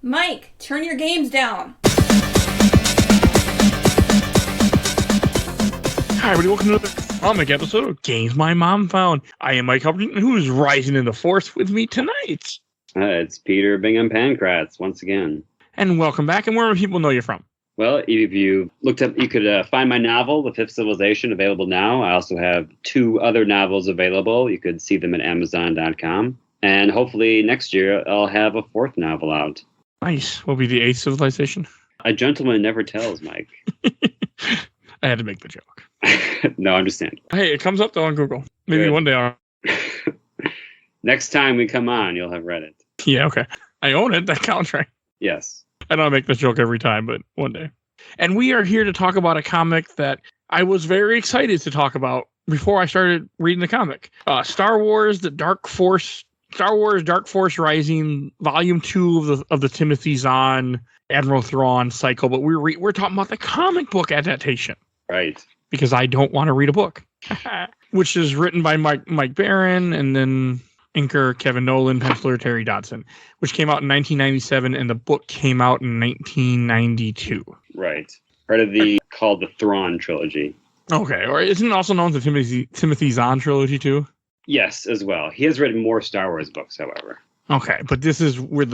Mike, turn your games down. Hi, everybody. Welcome to another comic episode of Games My Mom Found. I am Mike Albertin, and who is rising in the force with me tonight? It's Peter Bingham-Pankratz once again. And welcome back. And where do people know you're from? Well, if you looked up, you could find my novel, The Fifth Civilization, available now. I also have 2 other novels available. You could see them at Amazon.com. And hopefully next year I'll have a 4th novel out. Nice. Will be the 8th Civilization? A gentleman never tells, Mike. I had to make the joke. No, I understand. Hey, it comes up though on Google. Maybe Good. one day I'll... Next time we come on, you'll have read it. Yeah, okay. I own it. That counts, right? Yes. I don't make this joke every time, but one day. And we are here to talk about a comic that I was very excited to talk about before I started reading the comic. Star Wars Dark Force Rising, Volume 2 of the Timothy Zahn, Admiral Thrawn cycle. But we're talking about the comic book adaptation. Right. Because I don't want to read a book. Which is written by Mike Barron and then inker Kevin Nolan, penciler Terry Dodson, which came out in 1997, and the book came out in 1992. Right. Part of called the Thrawn trilogy. Okay, or isn't it also known as the Timothy Zahn trilogy too? Yes, as well. He has written more Star Wars books, however. Okay, but this is where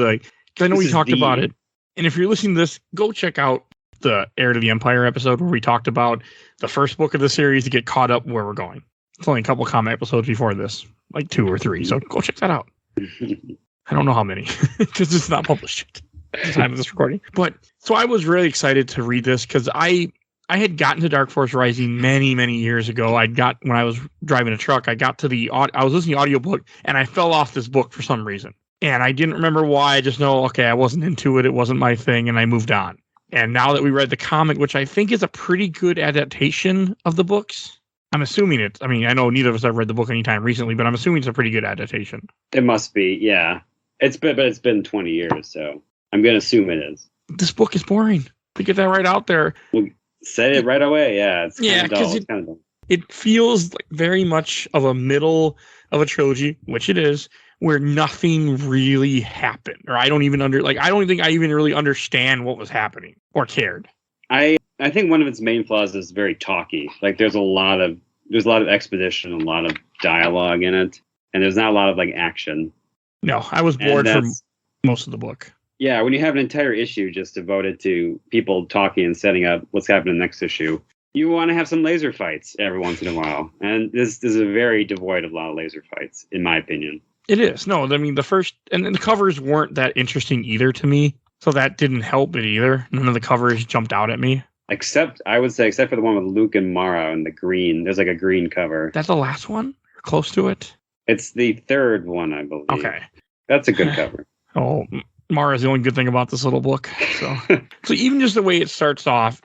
I know we talked about it, and if you're listening to this, go check out the Heir to the Empire episode where we talked about the first book of the series to get caught up where we're going. It's only a couple comic episodes before this, like 2 or 3, so go check that out. I don't know how many, because it's not published yet at the time of this recording. But so I was really excited to read this because I had gotten to Dark Force Rising many, many years ago. When I was driving a truck, I was listening to the audiobook and I fell off this book for some reason. And I didn't remember why. I just know, okay, I wasn't into it. It wasn't my thing. And I moved on. And now that we read the comic, which I think is a pretty good adaptation of the books, I'm assuming it. I mean, I know neither of us have read the book anytime recently, but I'm assuming it's a pretty good adaptation. It must be, yeah. It's been 20 years, so I'm going to assume it is. This book is boring. To get that right out there. Well, say it right away. Yeah, it's kind of dull. It feels like very much of a middle of a trilogy, which it is, where nothing really happened, or I don't think I even really understand what was happening or cared. I think one of its main flaws is very talky. Like there's a lot of exposition, a lot of dialogue in it, and there's not a lot of like action. No, I was bored for most of the book. Yeah, when you have an entire issue just devoted to people talking and setting up what's happening next issue, you want to have some laser fights every once in a while, and this is a very devoid of a lot of laser fights, in my opinion. It is. No, I mean, the covers weren't that interesting either to me, so that didn't help it either. None of the covers jumped out at me. Except for the one with Luke and Mara and the green. There's like a green cover. That's the last one? Close to it? It's the 3rd one, I believe. Okay. That's a good cover. Oh, Mara's the only good thing about this little book. So so even just the way it starts off,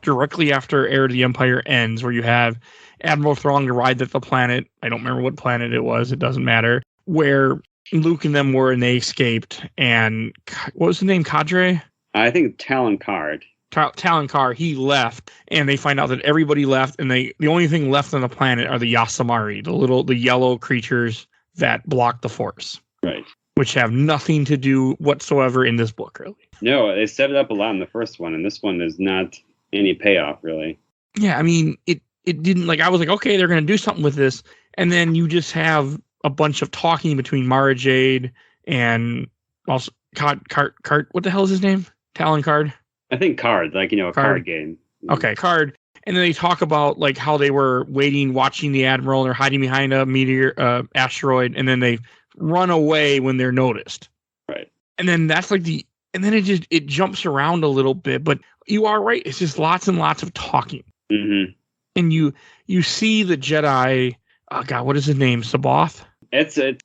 directly after Heir to the Empire ends, where you have Admiral Thrawn arrived at the planet. I don't remember what planet it was. It doesn't matter. Where Luke and them were, and they escaped. And what was the name? Cadre? I think Talon Card. Talon Card, he left, and they find out that everybody left, and the only thing left on the planet are the Yasamari, the yellow creatures that block the Force. Right. Which have nothing to do whatsoever in this book, really. No, they set it up a lot in the first one, and this one there's not any payoff, really. Yeah, I mean, it didn't, I was like, okay, they're going to do something with this, and then you just have a bunch of talking between Mara Jade and also Card. What the hell is his name? Talon Card? I think Card, a card game. Okay, Card. And then they talk about how they were watching the Admiral, and they're hiding behind a meteor, asteroid, and then they run away when they're noticed. Right. And then that's and then it jumps around a little bit, but you are right. It's just lots and lots of talking. Mm-hmm. And you see the Jedi, oh God, what is his name? Sabaoth? It's a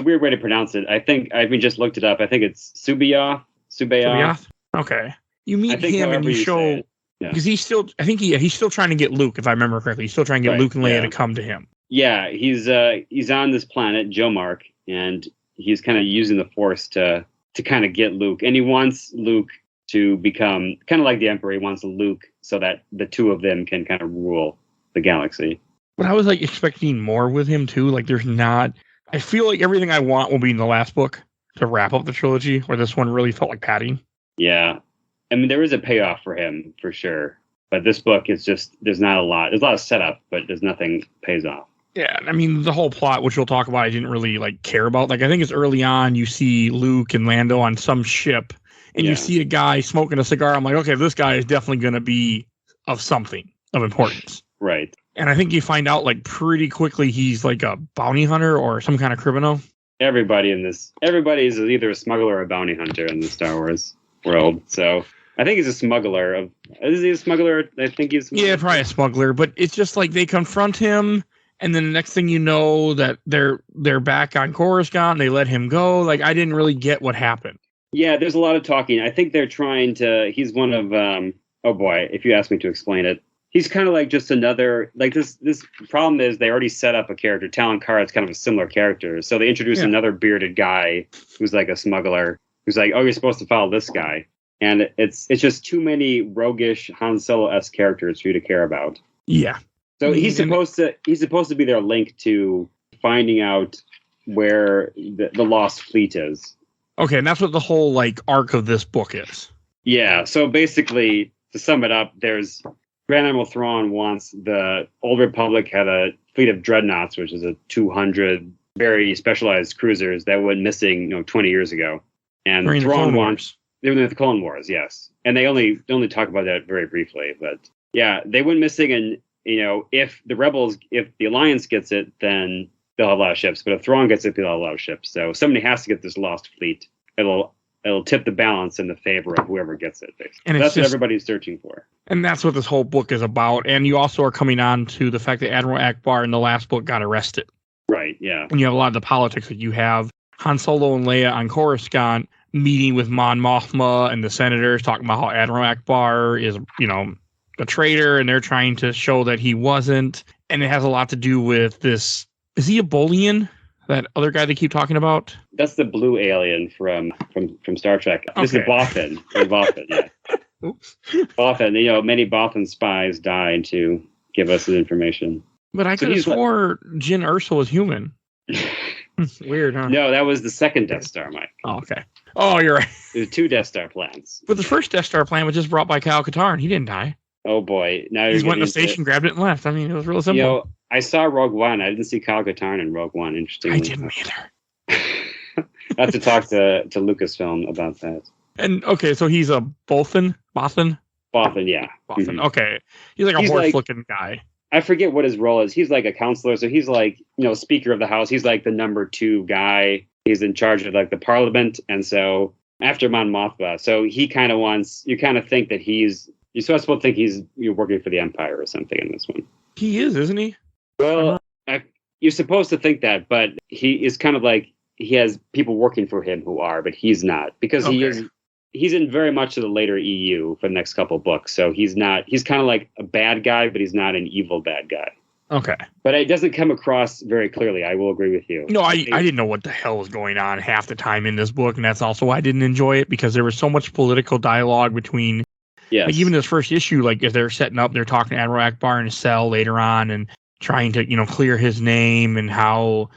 weird way to pronounce it. I think I just looked it up. I think it's Subayoth. Okay. You meet him and you show, because he's still trying to get Luke, if I remember correctly. He's still trying to get Luke and Leia to come to him. Yeah, he's on this planet, Jomark, and he's kind of using the Force to kind of get Luke. And he wants Luke to become kind of like the Emperor. He wants Luke so that the two of them can kind of rule the galaxy. But I was expecting more with him too. There's not. I feel like everything I want will be in the last book. to wrap up the trilogy, where this one really felt like padding. Yeah. I mean, there is a payoff for him, for sure. But this book is just, there's not a lot. There's a lot of setup, but there's nothing pays off. Yeah, I mean, the whole plot, which we'll talk about, I didn't really like care about. Like, I think it's early on, you see Luke and Lando on some ship, and you see a guy smoking a cigar. I'm like, okay, this guy is definitely going to be of something of importance. Right. And I think you find out like pretty quickly he's like a bounty hunter or some kind of criminal. Everybody is either a smuggler or a bounty hunter in the Star Wars world. So I think he's a smuggler. Is he a smuggler? I think he's a smuggler. Yeah, probably a smuggler. But it's just like they confront him, and then the next thing you know that they're back on Coruscant, and they let him go. Like, I didn't really get what happened. Yeah, there's a lot of talking. I think they're trying to. He's one of. Oh boy, if you ask me to explain it, he's kind of like just another. Like this problem is they already set up a character. Talon Karrat's kind of a similar character, so they introduce another bearded guy who's like a smuggler. Who's like, oh, you're supposed to follow this guy. And it's just too many roguish Han Solo-esque characters for you to care about. Yeah. So he's supposed to be their link to finding out where the lost fleet is. Okay, and that's what the whole like arc of this book is. Yeah. So basically, to sum it up, there's Grand Admiral Thrawn wants the Old Republic had a fleet of dreadnoughts, which is a 200 very specialized cruisers that went missing, 20 years ago. And Thrawn wants. They were in the Clone Wars, yes, and they only talk about that very briefly. But yeah, they went missing, and if the Alliance gets it, then they'll have a lot of ships. But if Thrawn gets it, they'll have a lot of ships. So somebody has to get this lost fleet. It'll tip the balance in the favor of whoever gets it. Basically. And that's what everybody's searching for. And that's what this whole book is about. And you also are coming on to the fact that Admiral Akbar in the last book got arrested. Right. Yeah. And you have a lot of the politics that you have Han Solo and Leia on Coruscant meeting with Mon Mothma and the senators, talking about how Admiral Akbar is, a traitor, and they're trying to show that he wasn't. And it has a lot to do with this. Is he a Bolian? That other guy they keep talking about? That's the blue alien from Star Trek. Okay. This is Bothan. Bothan, yeah. Oops. Bothan. Many Bothan spies died to give us the information. But I could have swore Jyn Erso was human. Weird, huh? No, that was the second Death Star, Mike. Oh, okay. Oh, you're right. There's 2 Death Star plans. But the first Death Star plan was just brought by Kyle Katarn. He didn't die. Oh, boy. Now he went to the station, grabbed it, and left. I mean, it was real simple. I saw Rogue One. I didn't see Kyle Katarn in Rogue One. Interesting. I didn't either. I have to talk to Lucasfilm about that. And, okay, so he's a Bothan? Bothan, yeah. Bothan, mm-hmm. Okay. He's like a horse-looking guy. I forget what his role is. He's like a counselor. So he's like, Speaker of the House. He's like the number 2 guy. He's in charge of like the Parliament. And so after Mon Mothma, so he kind of wants, you kind of think that you're supposed to think you're working for the Empire or something in this one. He is, isn't he? Well, you're supposed to think that, but he is kind of like, he has people working for him who are, but he's not, because he's in very much of the later EU for the next couple of books. So he's kind of like a bad guy, but he's not an evil bad guy. Okay. But it doesn't come across very clearly. I will agree with you. No, I didn't know what the hell was going on half the time in this book. And that's also why I didn't enjoy it, because there was so much political dialogue between, like even this first issue, like if they're setting up, they're talking to Admiral Akbar in his cell later on and trying to, clear his name and how,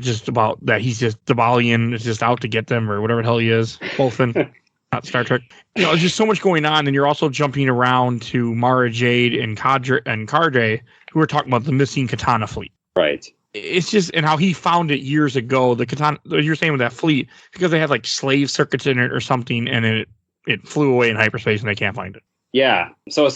just about that he's just the Bolian is just out to get them or whatever the hell he is. Bolfin. Not Star Trek. There's just so much going on, and you're also jumping around to Mara Jade and Cardre, who are talking about the missing Katana fleet. Right. It's just, and how he found it years ago. The Katana, you're saying with that fleet, because they had like slave circuits in it or something, and it flew away in hyperspace, and they can't find it. Yeah. So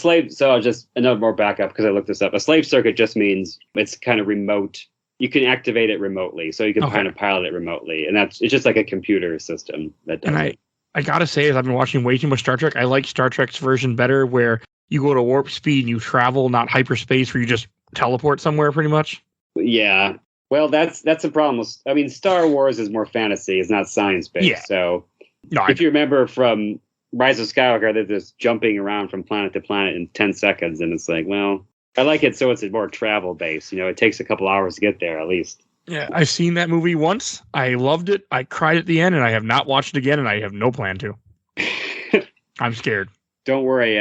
just another more backup because I looked this up. A slave circuit just means it's kind of remote. You can activate it remotely, so you can kind of pilot it remotely, and it's just like a computer system that does it. I gotta say, as I've been watching way too much Star Trek, I like Star Trek's version better, where you go to warp speed and you travel, not hyperspace, where you just teleport somewhere, pretty much. Yeah. Well, that's a problem. I mean, Star Wars is more fantasy; it's not science-based. Yeah. So, if you remember from Rise of Skywalker, they're just jumping around from planet to planet in 10 seconds, and it's like, well, I like it so it's more travel-based. It takes a couple hours to get there at least. Yeah, I've seen that movie once. I loved it. I cried at the end, and I have not watched it again, and I have no plan to. I'm scared. Don't worry.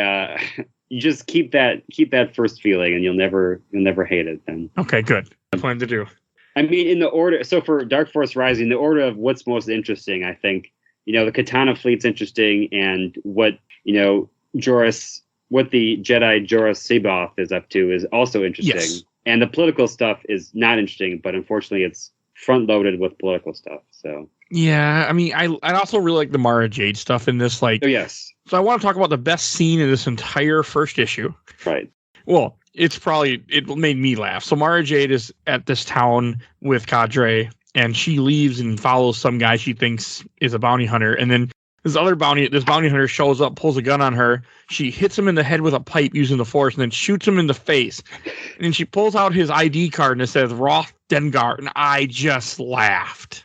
You just keep that first feeling, and you'll never hate it. Then. Okay, good. I plan to do. I mean, in the order, so for Dark Force Rising, the order of what's most interesting, I think, the Katana fleet's interesting, and what, what the Jedi Joruus C'baoth is up to is also interesting. Yes. And the political stuff is not interesting, but unfortunately it's front loaded with political stuff. So yeah, I mean, I also really like the Mara Jade stuff in this. Like, oh yes, so I want to talk about the best scene in this entire first issue. right. Well, it made me laugh. So Mara Jade is at this town with Cadre, and she leaves and follows some guy she thinks is a bounty hunter, and then this bounty hunter shows up, pulls a gun on her. She hits him in the head with a pipe using the Force, and then shoots him in the face. And then she pulls out his ID card and it says Roth Dengar, and I just laughed.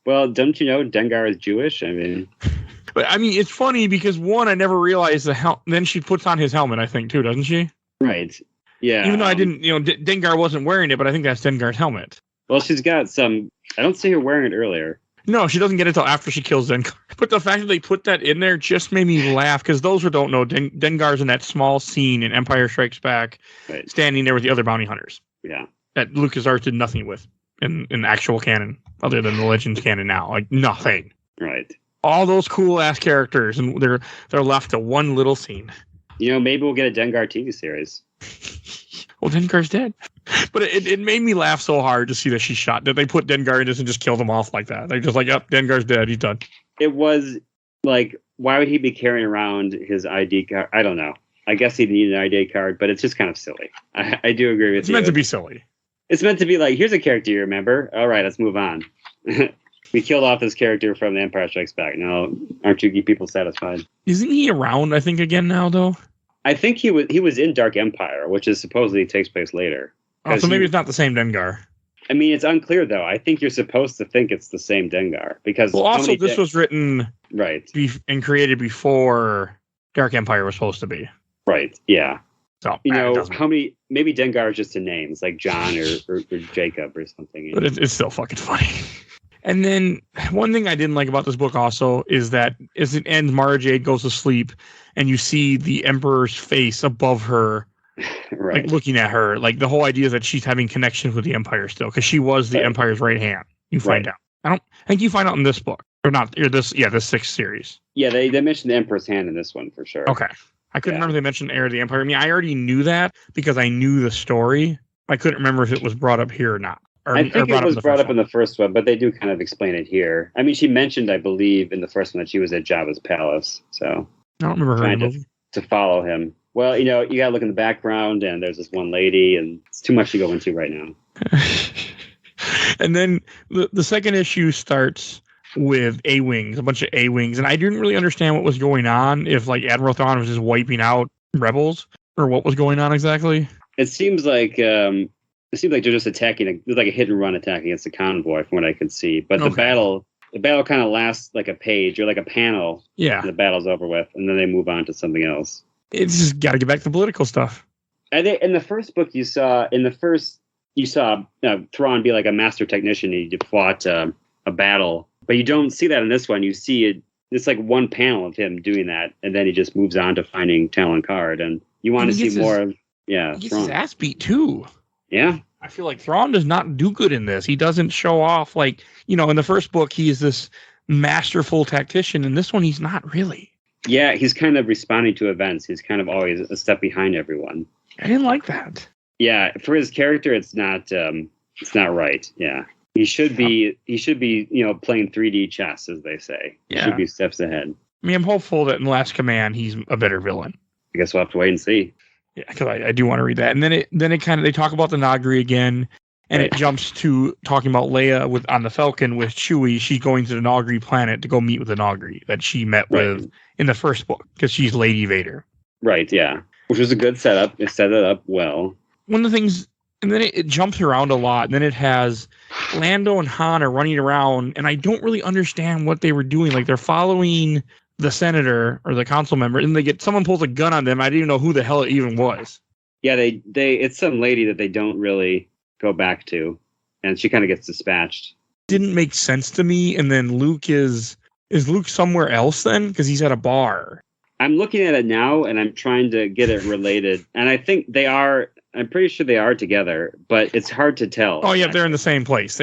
Well, don't you know Dengar is Jewish? I mean, but I mean, it's funny because one, I never realized then she puts on his helmet, I think, too, doesn't she? Right. Yeah. Even though I didn't, Dengar wasn't wearing it, but I think that's Dengar's helmet. Well, she's got some. I don't see her wearing it earlier. No, she doesn't get it till after she kills Dengar. But the fact that they put that in there just made me laugh, because those who don't know, Dengar's in that small scene in Empire Strikes Back, right, standing there with the other bounty hunters. Yeah. That LucasArts did nothing with in actual canon, other than the Legends canon now. Like, nothing. Right. All those cool-ass characters, and they're left to one little scene. Maybe we'll get a Dengar TV series. Well, Dengar's dead. But it made me laugh so hard to see that she shot. That they put Dengar in this and just killed him off like that. They're just like, yep, Dengar's dead. He's done. It was like, why would he be carrying around his ID card? I don't know. I guess he'd need an ID card, but it's just kind of silly. I do agree with you. It's meant to be silly. It's meant to be like, here's a character you remember. All right, let's move on. We killed off this character from The Empire Strikes Back. Now, aren't you people satisfied? Isn't he around, I think, again now, though? I think he was in Dark Empire, which is supposedly takes place later. Oh, so maybe it's not the same Dengar. I mean, it's unclear, though. I think you're supposed to think it's the same Dengar. Because well, also, this was written right and created before Dark Empire was supposed to be. Right, yeah. So, how many... Maybe Dengar is just a name. It's like John or Jacob or something. But it's still fucking funny. And then one thing I didn't like about this book also is that as it ends, Mara Jade goes to sleep, and you see the Emperor's face above her, right, like looking at her. Like, the whole idea is that she's having connections with the Empire still, because she was the Empire's right hand. You find out. I think you find out in this book, or not? Or this sixth series. Yeah, they mentioned the Emperor's hand in this one for sure. Okay, I couldn't remember they mentioned Heir of the Empire. I mean, I already knew that because I knew the story. I couldn't remember if it was brought up here or not. I think it was brought up in the first one, but they do kind of explain it here. I mean, she mentioned, I believe, in the first one that she was at Jabba's palace. So I don't remember her to follow him. Well, you got to look in the background, and there's this one lady, and it's too much to go into right now. And then the second issue starts with A-Wings, a bunch of A-Wings, and I didn't really understand what was going on, if like Admiral Thrawn was just wiping out rebels, or what was going on exactly. It seems like they're just attacking. There's like a hit and run attack against the convoy, from what I could see. But the battle kind of lasts like a page or like a panel. Yeah, the battle's over with, and then they move on to something else. It's just got to get back to political stuff. I think in the first book, you saw Thrawn be like a master technician. He fought a battle, but you don't see that in this one. You see it. It's like one panel of him doing that, and then he just moves on to finding Talon Card, and you want to see more of he gets Thrawn. His ass beat too. Yeah. I feel like Thrawn does not do good in this. He doesn't show off in the first book, he is this masterful tactician. In this one, he's not really. Yeah, he's kind of responding to events. He's kind of always a step behind everyone. I didn't like that. Yeah, for his character, it's not right. Yeah. He should be playing 3D chess, as they say. Yeah. He should be steps ahead. I mean, I'm hopeful that in Last Command, he's a better villain. I guess we'll have to wait and see. Yeah, because I do want to read that. And then it kind of, they talk about the Nagri again, and it jumps to talking about Leia on the Falcon with Chewie. She's going to the Nagri planet to go meet with the Nagri that she met with in the first book, because she's Lady Vader. Right, yeah. Which was a good setup. It set it up well. One of the things, and then it jumps around a lot, and then it has Lando and Han are running around, and I don't really understand what they were doing. Like, they're following the senator or the council member, and someone pulls a gun on them. I didn't even know who the hell it even was. Yeah, it's some lady that they don't really go back to, and she kind of gets dispatched. Didn't make sense to me. And then Luke is Luke somewhere else then, because he's at a bar. I'm looking at it now and I'm trying to get it related. And I think they are, I'm pretty sure they are together, but it's hard to tell. Oh, yeah, they're in the same place.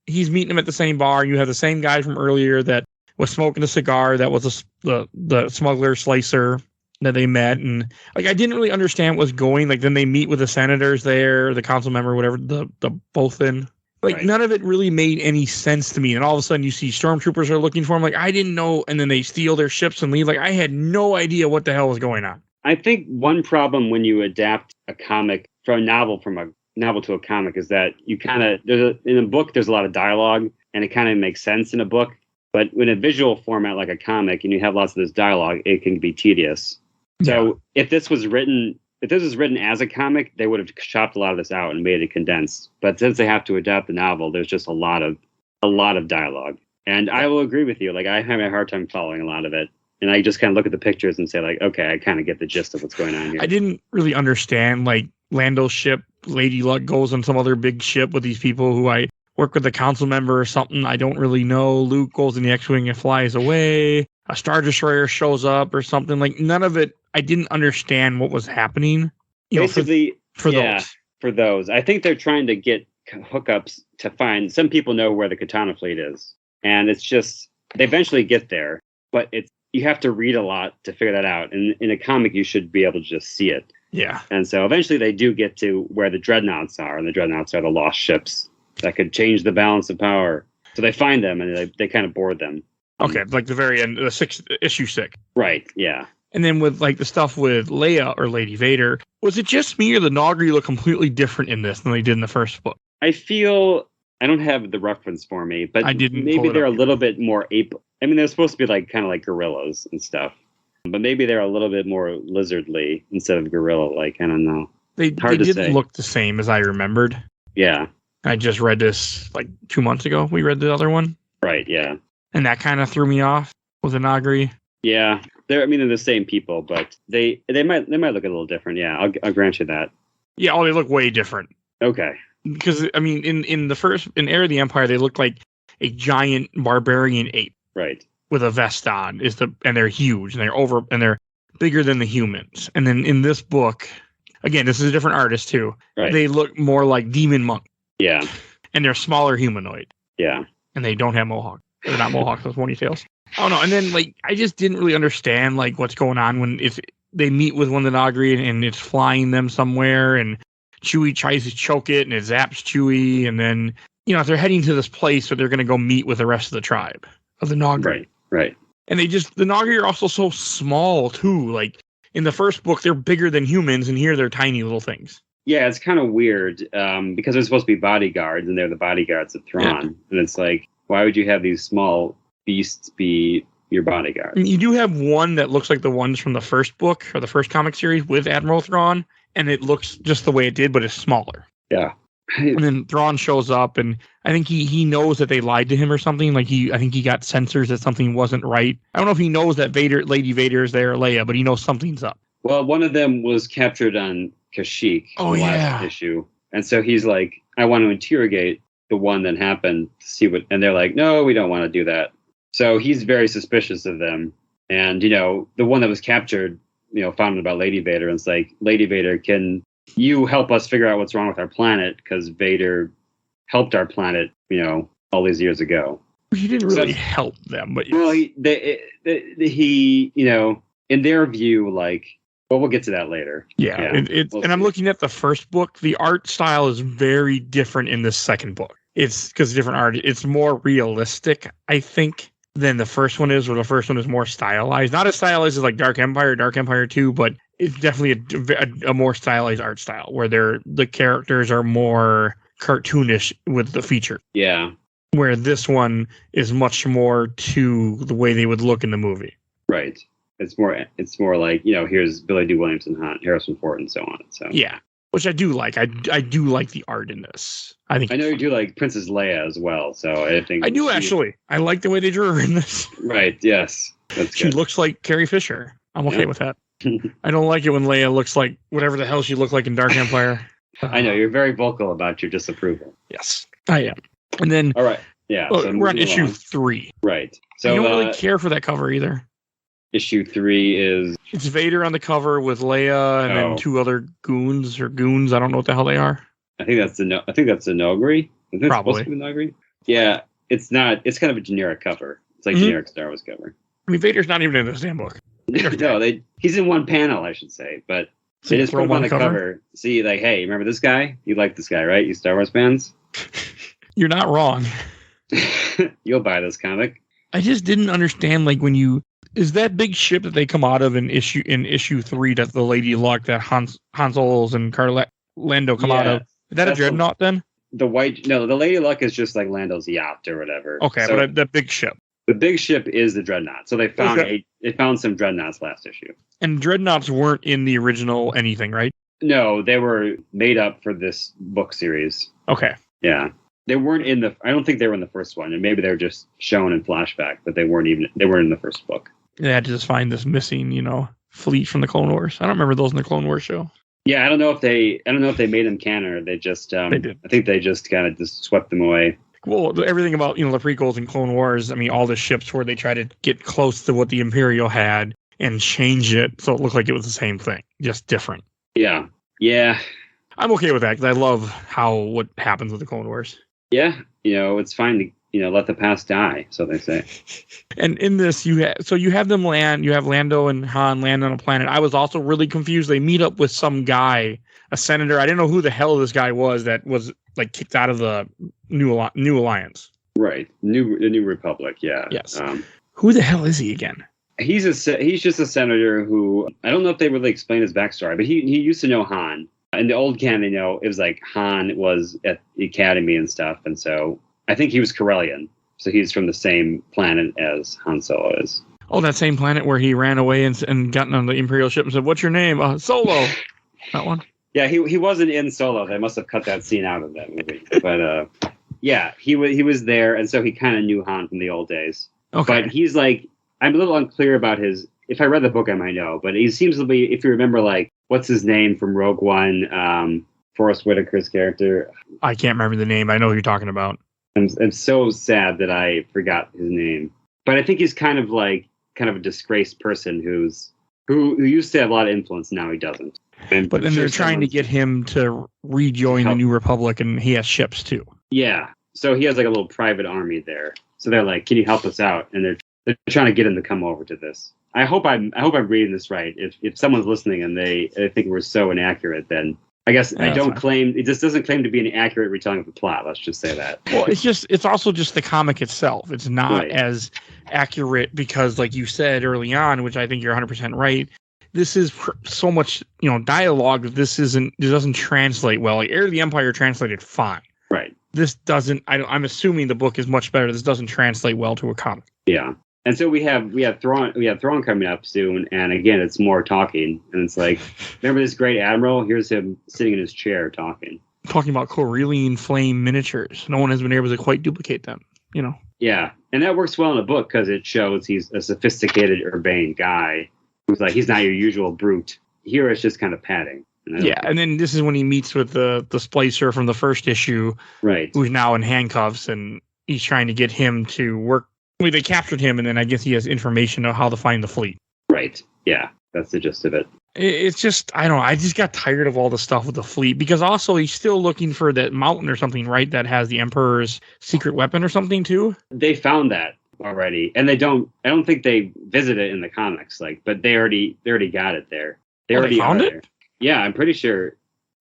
He's meeting them at the same bar. You have the same guy from earlier that was smoking a cigar. That was the smuggler Slicer that they met. And like, I didn't really understand what was going. Like, then they meet with the senators there, the council member, whatever, the Bothan. Like, right. None of it really made any sense to me. And all of a sudden you see stormtroopers are looking for him. Like, I didn't know. And then they steal their ships and leave. Like, I had no idea what the hell was going on. I think one problem when you adapt a comic from a novel to a comic is that you kind of, in a book, there's a lot of dialogue and it kind of makes sense in a book. But in a visual format like a comic and you have lots of this dialogue, it can be tedious. So if this was written as a comic, they would have chopped a lot of this out and made it condensed. But since they have to adapt the novel, there's just a lot of dialogue. And I will agree with you. Like, I have a hard time following a lot of it. And I just kind of look at the pictures and say, like, okay, I kind of get the gist of what's going on here. I didn't really understand, like, Lando's ship, Lady Luck goes on some other big ship with these people who I work with, a council member or something. I don't really know. Luke goes in the X-Wing and flies away. A Star Destroyer shows up or something. Like, none of it, I didn't understand what was happening. Basically, for those. For those. I think they're trying to get hookups to find, some people know where the Katana fleet is. And it's just, they eventually get there. But you have to read a lot to figure that out. And in a comic, you should be able to just see it. Yeah. And so eventually they do get to where the dreadnoughts are. And the dreadnoughts are the lost ships that could change the balance of power. So they find them and they kind of board them. Okay, like the very end, issue 6. Right, yeah. And then with like the stuff with Leia or Lady Vader, was it just me or the Nogri look completely different in this than they did in the first book? I feel, I don't have the reference for me, but maybe they're a little bit more I mean, they're supposed to be like kind of like gorillas and stuff, but maybe they're a little bit more lizardly instead of gorilla-like. I don't know. They didn't look the same as I remembered. Yeah. I just read this like 2 months ago. We read the other one. Right, yeah. And that kind of threw me off with the Nogri. Yeah, they're the same people, but they might look a little different. Yeah, I'll grant you that. Yeah, they look way different. Okay. Because I mean, in Heir of the Empire, they look like a giant barbarian ape, right, with a vest on. And they're huge and they're bigger than the humans. And then in this book, again, this is a different artist too. Right. They look more like demon monk. Yeah. And they're smaller humanoid. Yeah. And they don't have mohawk. They're not mohawks, those ponytails. Oh no! And then like I just didn't really understand like what's going on when they meet with one of the Nogri and it's flying them somewhere and Chewie tries to choke it and it zaps Chewie and then if they're heading to this place where they're going to go meet with the rest of the tribe of the Nogri. Right. And the Nogri are also so small too. Like in the first book, they're bigger than humans, and here they're tiny little things. Yeah, it's kind of weird because they're supposed to be bodyguards and they're the bodyguards of Thrawn, and it's like, why would you have these small beasts be your bodyguard? You do have one that looks like the ones from the first book or the first comic series with Admiral Thrawn, and it looks just the way it did, but it's smaller. Yeah. And then Thrawn shows up, and I think he knows that they lied to him or something. Like I think he got sensors that something wasn't right. I don't know if he knows that Lady Vader is there or Leia, but he knows something's up. Well, one of them was captured on Kashyyyk in the last issue, and so he's like, I want to interrogate the one that happened to see what, and they're like, no, we don't want to do that. So he's very suspicious of them. And, the one that was captured, found out about Lady Vader. And it's like, Lady Vader, can you help us figure out what's wrong with our planet? Because Vader helped our planet, all these years ago. He didn't really help them. But well, he in their view, like, well, we'll get to that later. Yeah. And I'm looking at the first book. The art style is very different in the second book. It's because different art. It's more realistic, I think, than the first one is, where the first one is more stylized. Not as stylized as like Dark Empire 2, but it's definitely a more stylized art style where the characters are more cartoonish with the feature. Yeah. Where this one is much more to the way they would look in the movie. Right. It's more like, here's Billy D. Williams and Harrison Ford and so on. So yeah. Which I do like. I do like the art in this. I know you do like Princess Leia as well. So I think I do actually. I like the way they drew her in this. Right. Yes. She looks like Carrie Fisher. I'm okay with that. I don't like it when Leia looks like whatever the hell she looked like in Dark Empire. I know you're very vocal about your disapproval. Yes, I am. And then all right. Yeah. So we're on issue 3. Right. So I don't really care for that cover either. issue 3 is... It's Vader on the cover with Leia and then 2 other goons. I don't know what the hell they are. I think that's the Nogri. Is it Probably. supposed to be Nogri? Yeah, it's not. It's kind of a generic cover. It's like generic Star Wars cover. I mean, Vader's not even in this damn book. No, he's in one panel, I should say, but So they just put him on the cover. See, like, hey, remember this guy? You like this guy, right? You Star Wars fans? You're not wrong. You'll buy this comic. I just didn't understand, like, when you... Is that big ship that they come out of in issue 3 that the Lady Luck, that Han Solo's and Lando come out of? Is that a dreadnought then? The Lady Luck is just like Lando's yacht or whatever. Okay, so, but that big ship. The big ship is the dreadnought. So they found some dreadnoughts last issue. And dreadnoughts weren't in the original anything, right? No, they were made up for this book series. Okay. Yeah. They weren't I don't think they were in the first one, and maybe they were just shown in flashback, but they weren't in the first book. They had to just find this missing, fleet from the Clone Wars. I don't remember those in the Clone Wars show. Yeah, I don't know if they made them canon or they just they did. I think they just kind of just swept them away. Well, everything about, the prequels and Clone Wars, I mean, all the ships where they try to get close to what the Imperial had and change it so it looked like it was the same thing, just different. Yeah. Yeah. I'm okay with that because I love what happens with the Clone Wars. Yeah, it's fine to, let the past die, so they say. And in this, you have them land, you have Lando and Han land on a planet. I was also really confused. They meet up with some guy, a senator. I didn't know who the hell this guy was that was, like, kicked out of the New Alliance. Right. The New Republic, yeah. Yes. Who the hell is he again? He's just a senator who, I don't know if they really explain his backstory, but he used to know Han. In the old canon, it was like Han was at the academy and stuff, and so I think he was Corellian. So he's from the same planet as Han Solo is. Oh, that same planet where he ran away and gotten on the Imperial ship and said, "What's your name?" Solo. That one? Yeah, he wasn't in Solo. They must have cut that scene out of that movie. But yeah, he was there, and so he kind of knew Han from the old days. Okay. But he's like, I'm a little unclear about his... If I read the book, I might know. But he seems to be, if you remember, like, what's his name from Rogue One? Forrest Whitaker's character. I can't remember the name. I know who you're talking about. I'm so sad that I forgot his name. But I think he's kind of a disgraced person who used to have a lot of influence. Now he doesn't. But then they're trying to get him to rejoin the New Republic, and he has ships too. Yeah. So he has like a little private army there. So they're like, "Can you help us out?" And they're trying to get him to come over to this. I hope I'm reading this right. If someone's listening and they think we're so inaccurate, then I guess I don't claim. It just doesn't claim to be an accurate retelling of the plot. Let's just say that. Well, it's also just the comic itself. It's not as accurate because, like you said early on, which I think you're 100% right. This is so much, dialogue. It doesn't translate well. Like Heir of the Empire translated fine. Right. This doesn't. I'm assuming the book is much better. This doesn't translate well to a comic. Yeah. And so we have Thrawn coming up soon, and again it's more talking, and it's like, remember this great admiral? Here's him sitting in his chair talking about Corellian flame miniatures. No one has been able to quite duplicate them. Yeah, and that works well in a book because it shows he's a sophisticated, urbane guy who's like, he's not your usual brute. Here it's just kind of padding. And then this is when he meets with the splicer from the first issue, right? Who's now in handcuffs, and he's trying to get him to work. Well, they captured him, and then I guess he has information on how to find the fleet. Right. Yeah, that's the gist of it. It's just, I don't know. I just got tired of all the stuff with the fleet because also he's still looking for that mountain or something, right? That has the Emperor's secret weapon or something too. They found that already, and I don't think they visit it in the comics, but they already got it there. They already found it. There. Yeah, I'm pretty sure.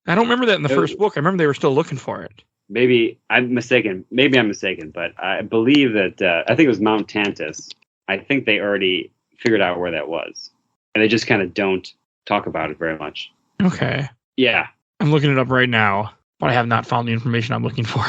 I don't remember that in the first book. I remember they were still looking for it. Maybe I'm mistaken, but I believe that I think it was Mount Tantus. I think they already figured out where that was, and they just kind of don't talk about it very much. Okay. Yeah. I'm looking it up right now, but I have not found the information I'm looking for.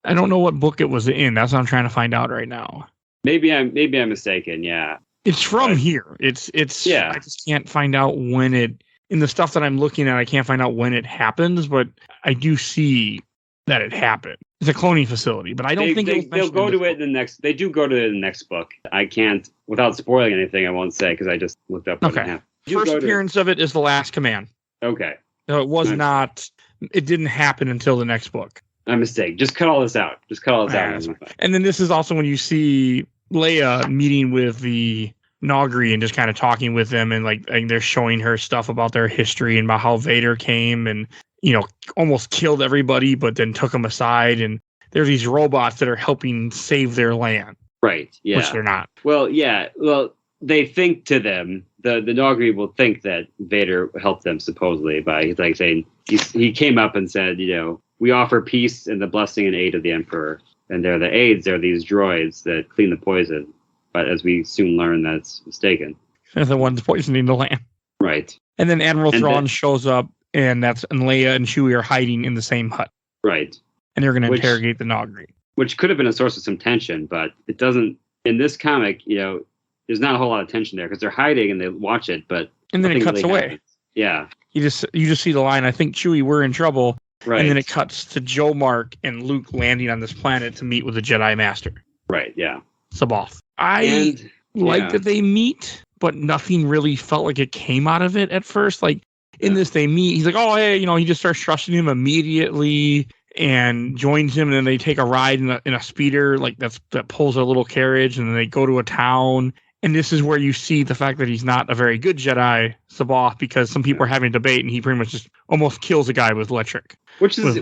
I don't know what book it was in. That's what I'm trying to find out right now. Maybe I'm mistaken. Yeah. It's from here. It's yeah. I just can't find out when it, in the stuff that I'm looking at, I can't find out when it happens, but I do see that it happened. It's a cloning facility, but I don't think they'll go to it in the next. They do go to it in the next book. I can't, without spoiling anything, I won't say because I just looked up what happened. First appearance of it is The Last Command. Okay. No, it was not. It didn't happen until the next book. My mistake. Just cut all this out. Out. And then this is also when you see Leia meeting with the Nogri and just kind of talking with them, and like they're showing her stuff about their history and about how Vader came and, you know, almost killed everybody, but then took them aside. And there's these robots that are helping save their land. Right. Yeah. Which they're not. Well, yeah. Well, they think to them, the Nogri will think that Vader helped them supposedly by like saying he came up and said, you know, we offer peace and the blessing and aid of the Emperor. And they're the aides, they're these droids that clean the poison. But as we soon learn, that's mistaken. They're the ones poisoning the land. Right. And then Admiral Thrawn shows up, and Leia and Chewie are hiding in the same hut. Right. And they're going to interrogate the Nogri. Which could have been a source of some tension, but it doesn't. In this comic, you know, there's not a whole lot of tension there because they're hiding and they watch it, but and then it cuts really away. happens. Yeah. You just see the line, I think, Chewie, we're in trouble. Right. And then it cuts to Joe Mark and Luke landing on this planet to meet with the Jedi Master. Right, yeah. Saboth. I like that they meet, but nothing really felt like it came out of it at first. Like, in this, they meet. He's like, oh, hey, you know, he just starts trusting him immediately and joins him. And then they take a ride in a speeder, like that pulls a little carriage. And then they go to a town. And this is where you see the fact that he's not a very good Jedi, Saboth, because some people are having a debate and he pretty much just almost kills a guy with electric. Which is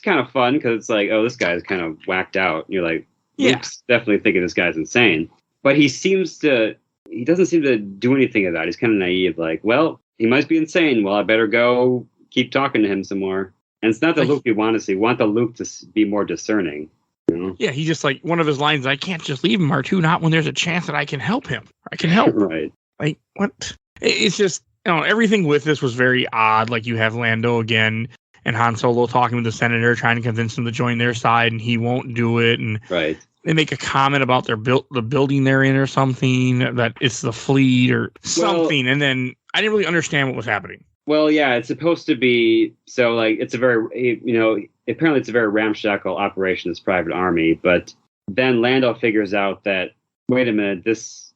kind of fun because it's like, oh, this guy's kind of whacked out. And you're like, Luke's definitely thinking this guy's insane. But he doesn't seem to do anything about it. He's kind of naive, like, well, he must be insane. Well, I better go keep talking to him some more. And it's not the Luke we want to see. We want the Luke to be more discerning. You know? Yeah, he just like one of his lines, I can't just leave him, R2, not when there's a chance that I can help him. I can help. Right. Like, what? It's just, you know, everything with this was very odd. Like, you have Lando again and Han Solo talking with the senator, trying to convince him to join their side, and he won't do it. And they make a comment about the building they're in or something, that it's the fleet or something. Well, and then I didn't really understand what was happening. Well, yeah, it's supposed to be, so like, it's a very, you know, apparently it's a very ramshackle operation, this private army, but then Lando figures out that, wait a minute, this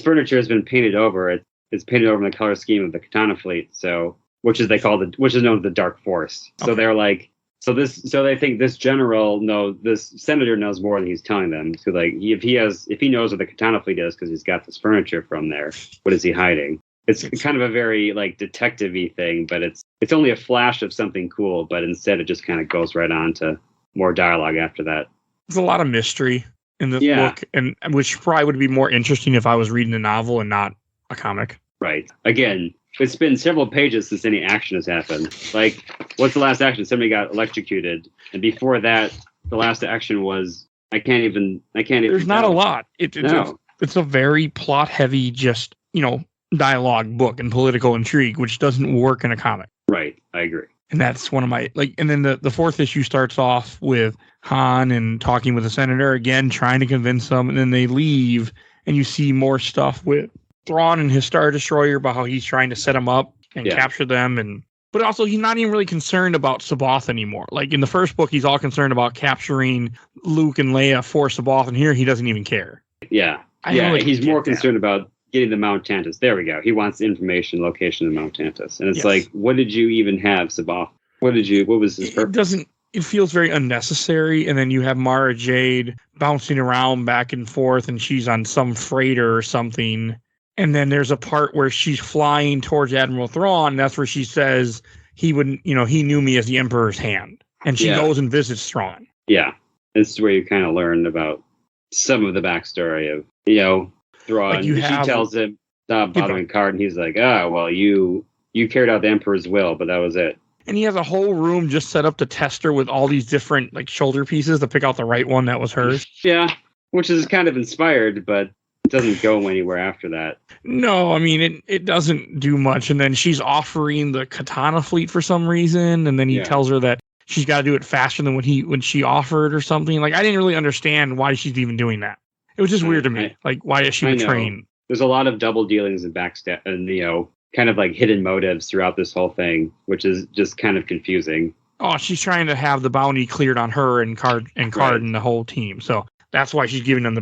furniture has been painted over. It's painted over in the color scheme of the Katana fleet, so, which is known as the Dark Force. So they're like, so they think this this senator knows more than he's telling them. So like, if he knows what the Katana fleet is because he's got this furniture from there, what is he hiding? It's kind of a very like detective-y thing, but it's only a flash of something cool, but instead it just kind of goes right on to more dialogue after that. There's a lot of mystery in this book, and which probably would be more interesting if I was reading a novel and not a comic. Right. Again, it's been several pages since any action has happened. Like, what's the last action? Somebody got electrocuted, and before that, the last action was I can't even. There's not a lot. It's a very plot-heavy, just, you know, dialogue book and political intrigue, which doesn't work in a comic. Right, I agree. And that's one of my, like, and then the fourth issue starts off with Han and talking with the senator again, trying to convince them, and then they leave, and you see more stuff with Thrawn and his Star Destroyer about how he's trying to set them up and capture them, but also he's not even really concerned about Saboth anymore. Like, in the first book, he's all concerned about capturing Luke and Leia for Saboth, and here he doesn't even care. Yeah, he's more concerned about getting the Mount Tantus. There we go. He wants information, location of Mount Tantus. And it's like, what did you even have, Saboth? What was his purpose? It feels very unnecessary. And then you have Mara Jade bouncing around back and forth, and she's on some freighter or something. And then there's a part where she's flying towards Admiral Thrawn. And that's where she says he knew me as the Emperor's hand. And she goes and visits Thrawn. Yeah. This is where you kind of learn about some of the backstory of, you know, Thrawn. Like she tells him, stop bothering Card, and he's like, well, you carried out the Emperor's will, but that was it. And he has a whole room just set up to test her with all these different, like, shoulder pieces to pick out the right one that was hers. Yeah, which is kind of inspired, but it doesn't go anywhere after that. No, I mean, it doesn't do much. And then she's offering the Katana fleet for some reason, and then he tells her that she's got to do it faster than when she offered or something. Like, I didn't really understand why she's even doing that. It was just weird to me. Like, why is she betraying? There's a lot of double dealings and backstab, and, you know, kind of like hidden motives throughout this whole thing, which is just kind of confusing. Oh, she's trying to have the bounty cleared on her and Card and the whole team. So that's why she's giving him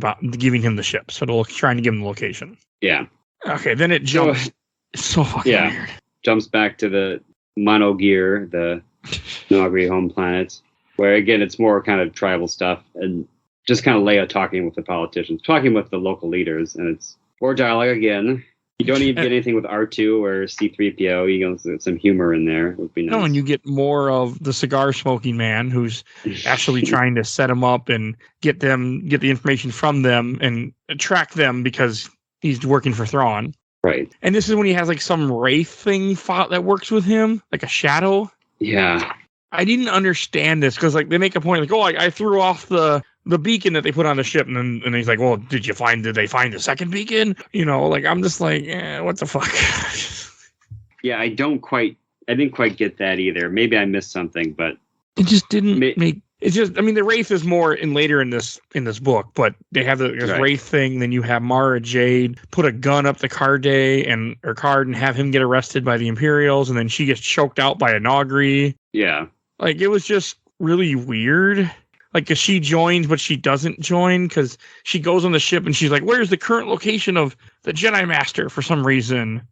the ship. So trying to give him the location. Yeah. Okay, then it jumps. It's so fucking weird. Jumps back to the Monogear, the Nogri home planet, where again it's more kind of tribal stuff and just kind of Leia talking with the politicians, talking with the local leaders, and it's more dialogue again. You don't even get anything with R2 or C-3PO. You get some humor in there. It would be nice. No, and you get more of the cigar smoking man who's actually trying to set them up and get the information from them and track them because he's working for Thrawn. Right. And this is when he has like some wraith thing that works with him, like a shadow. Yeah. I didn't understand this because like they make a point like, oh, I threw off the beacon that they put on the ship, and he's like, well, did they find the second beacon? You know, like I'm just like, what the fuck? Yeah, I didn't quite get that either. Maybe I missed something, but it just didn't make. It's just, I mean, the wraith is more later in this book, but they have this wraith thing. Then you have Mara Jade put a gun up the Card and have him get arrested by the Imperials, and then she gets choked out by a Nogri. Yeah, like it was just really weird. Like, cause she joins, but she doesn't join because she goes on the ship and she's like, "Where's the current location of the Jedi Master?" for some reason,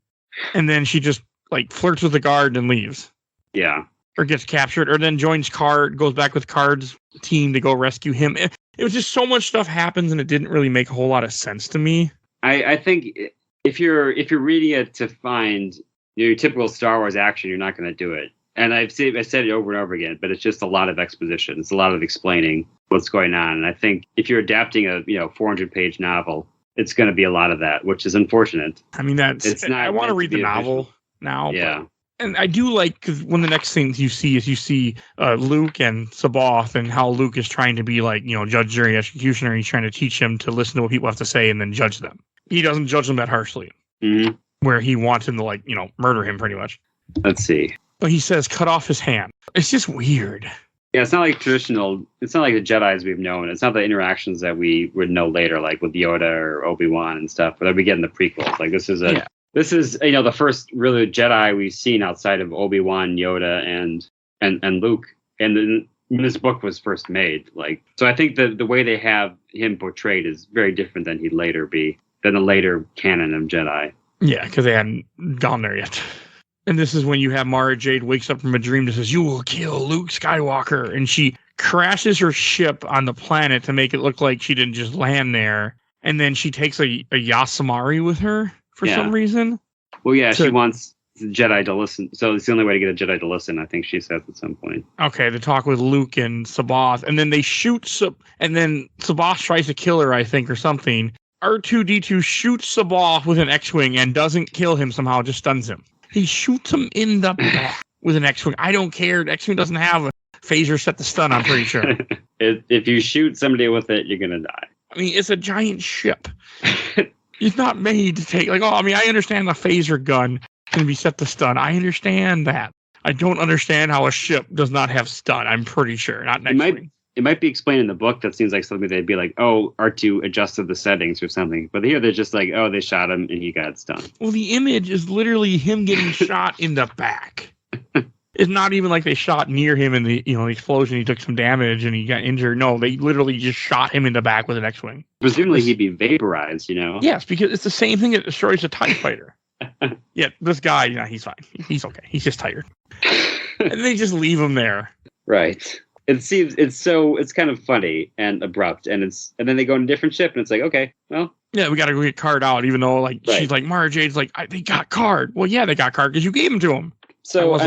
and then she just like flirts with the guard and leaves. Yeah. Or gets captured, or then joins goes back with Card's team to go rescue him. It was just so much stuff happens, and it didn't really make a whole lot of sense to me. I think if you're reading it to find your typical Star Wars action, you're not going to do it. And I said it over and over again, but it's just a lot of exposition. It's a lot of explaining what's going on. And I think if you're adapting a 400-page novel, it's going to be a lot of that, which is unfortunate. I mean, I want to read the novel now. Yeah. And I do like, because one of the next things you see Luke and Sabaoth, and how Luke is trying to be like, judge, jury, executioner. He's trying to teach him to listen to what people have to say and then judge them. He doesn't judge them that harshly, where he wants him to murder him pretty much. Let's see. But he says, cut off his hand. It's just weird. Yeah, it's not like traditional. It's not like the Jedis we've known. It's not the interactions that we would know later, like with Yoda or Obi-Wan and stuff. But we get in the prequels. Like this is the first really Jedi we've seen outside of Obi-Wan, Yoda, and Luke. And then when this book was first made, so I think the way they have him portrayed is very different than he'd later be, than the later canon of Jedi. Yeah, because they hadn't gone there yet. And this is when you have Mara Jade wakes up from a dream that says, "You will kill Luke Skywalker." And she crashes her ship on the planet to make it look like she didn't just land there. And then she takes a Yasamari with her for some reason. Well, yeah, she wants the Jedi to listen. So it's the only way to get a Jedi to listen, I think she says at some point. Okay, to talk with Luke and Sabaoth. And then they shoot and then Sabaoth tries to kill her, I think, or something. R2-D2 shoots Sabaoth with an X-Wing and doesn't kill him somehow, just stuns him. He shoots him in the back with an X-Wing. I don't care. The X-Wing doesn't have a phaser set to stun, I'm pretty sure. If you shoot somebody with it, you're going to die. I mean, it's a giant ship. It's not made to take... I understand the phaser gun can be set to stun. I understand that. I don't understand how a ship does not have stun, I'm pretty sure. Not next week. It might be explained in the book. That seems like something they'd be like, oh, R2 adjusted the settings or something. But here they're just like, oh, they shot him and he got stunned. Well, the image is literally him getting shot in the back. It's not even like they shot near him in the explosion. He took some damage and he got injured. No, they literally just shot him in the back with an X-Wing. Presumably he'd be vaporized, Yes, because it's the same thing that destroys a TIE fighter. Yeah, this guy, he's fine. He's okay. He's just tired. And they just leave him there. Right. It seems it's kind of funny and abrupt, and then they go on a different ship, and it's like, okay, well, yeah, we got to go get Card out, even though she's like, Mara Jade's like, they got Card. Well, yeah, they got Card because you gave him to them. So